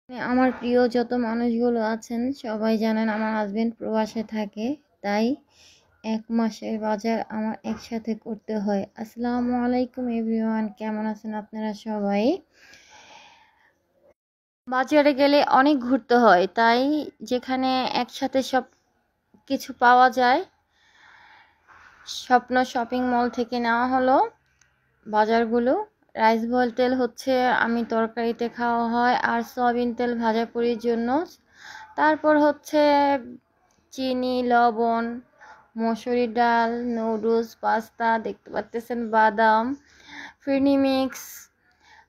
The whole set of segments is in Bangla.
আমার প্রিয় যত মানুষগুলো আছেন সবাই জানেন আমার হাজবেন্ড প্রবাসে থাকে, তাই এক মাসের বাজার আমার একসাথে করতে হয়। আসসালামু আলাইকুম এভরিওয়ান, কেমন আছেন আপনারা সবাই? বাজারে গেলে অনেক ঘুরতে হয়, তাই যেখানে একসাথে সব কিছু পাওয়া যায় স্বপ্ন শপিং মল থেকে নেওয়া হলো বাজারগুলো। রাইস বয়েল তেল হচ্ছে আমি তরকারিতে খাওয়া হয়, আর সয়াবিন তেল ভাজাপুরির জন্য। তারপর হচ্ছে চিনি, লবণ, মসুরি ডাল, নুডলস, পাস্তা, দেখতে পাচ্তেছেন বাদাম, ফিরনি মিক্স।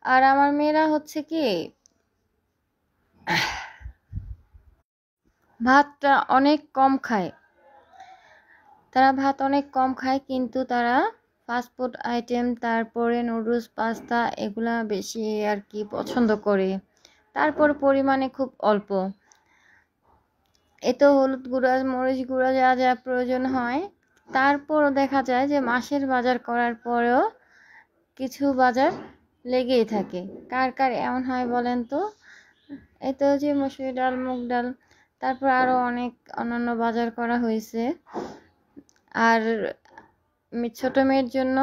আর আমার মেয়েরা হচ্ছে কি ভাতটা অনেক কম খায়, তারা ভাত অনেক কম খায়, কিন্তু তারা ফাস্টফুড আইটেম, তারপরে নুডলস, পাস্তা এগুলা বেশি আর কি পছন্দ করে। তারপর পরিমাণে খুব অল্প। এতে হলুদ গুঁড়া, মরিচ গুঁড়া যা যা প্রয়োজন হয়। তারপরও দেখা যায় যে মাসের বাজার করার পরেও কিছু বাজার লেগেই থাকে। কার কার এমন হয় বলেন তো? এই তো যে মসুরি ডাল, মুগ ডাল, তারপর আরও অনেক অন্যান্য বাজার করা হয়েছে। আর ছোট মেয়ের জন্য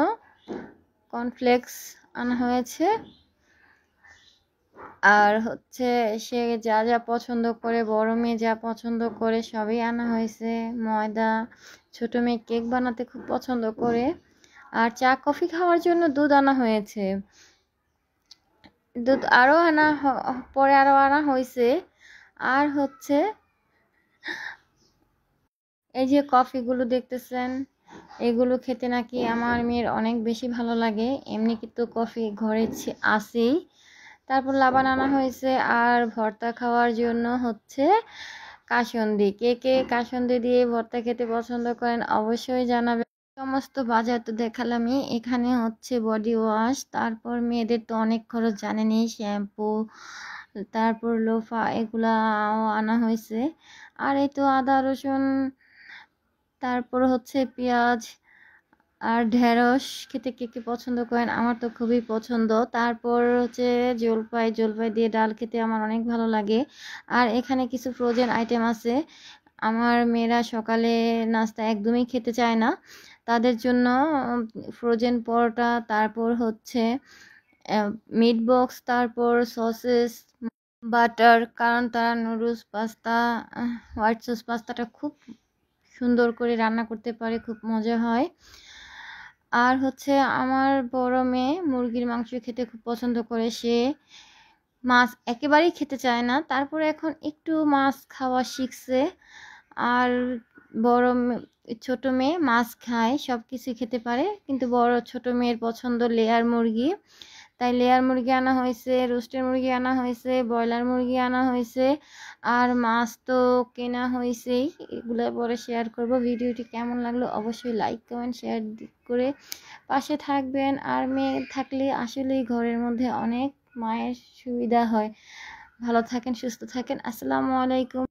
কর্নফ্লেক্স আনা হয়েছে। আর হচ্ছে সে যা যা পছন্দ করে, বড় মেয়ে যা পছন্দ করে সবই আনা হয়েছে। ময়দা, ছোট মেয়ে কেক বানাতে খুব পছন্দ করে। আর চা কফি খাওয়ার জন্য দুধ আনা হয়েছে। দুধ আরও পরে আরও আনা হয়েছে। আর হচ্ছে এই যে কফিগুলো দেখতেছেন, এগুলো খেতে নাকি আমার মেয়ের অনেক বেশি ভালো লাগে। এমনি কিন্তু কফি ঘরে আছেই। তারপর লাবান আনা হয়েছে। আর ভর্তা খাওয়ার জন্য হচ্ছে কাসুন্দি। কে কে কাসুন্দি দিয়ে ভর্তা খেতে পছন্দ করেন অবশ্যই জানাবেন। সমস্ত বাজার তো দেখালামই। এখানে হচ্ছে বডি ওয়াশ, তারপর মেয়েদের তো অনেক খরচ জানেনই, শ্যাম্পু, তারপর লোফা, এগুলাও আনা হয়েছে। আর এই তো আদা রসুন, তারপর হচ্ছে পেঁয়াজ আর ঢেঁড়স খেতে কে কে পছন্দ করেন, আমার তো খুবই পছন্দ। তারপর হচ্ছে জলপাই, জলপাই দিয়ে ডাল খেতে আমার অনেক ভালো লাগে। আর এখানে কিছু ফ্রোজেন আইটেম আছে। আমার মেয়েরা সকালে নাস্তা একদমই খেতে চায় না, তাদের জন্য ফ্রোজেন পরোটা, তারপর হচ্ছে মিট বক্স, তারপর সসেস, বাটার, কারণ তারা নুডলস, পাস্তা, হোয়াইট সস পাস্তাটা খুব সুন্দর করে রান্না করতে পারে, খুব মজা হয়। আর হচ্ছে আমার বড় মেয়ে মুরগির মাংস খেতে খুব পছন্দ করে। সে মাছ একেবারেই খেতে চায় না, তারপরে এখন একটু মাছ খাওয়া শিখছে। আর ছোট মেয়ে মাছ খায়, সব কিছু খেতে পারে, কিন্তু ছোট মেয়ের পছন্দ লেয়ার মুরগি। তাই লেয়ার মুরগি আনা হয়েছে, রোস্টের মুরগি আনা হয়েছে, ব্রয়লার মুরগি আনা হয়েছে। আর মাছ তো কেনা হয়েছেই, এগুলো পরে শেয়ার করব। ভিডিওটি কেমন লাগলো অবশ্যই লাইক, কমেন্ট, শেয়ার করে পাশে থাকবেন। আর মেয়ে থাকলে আসলেই ঘরের মধ্যে অনেক মায়ের সুবিধা হয়। ভালো থাকেন, সুস্থ থাকেন। আসসালামু আলাইকুম।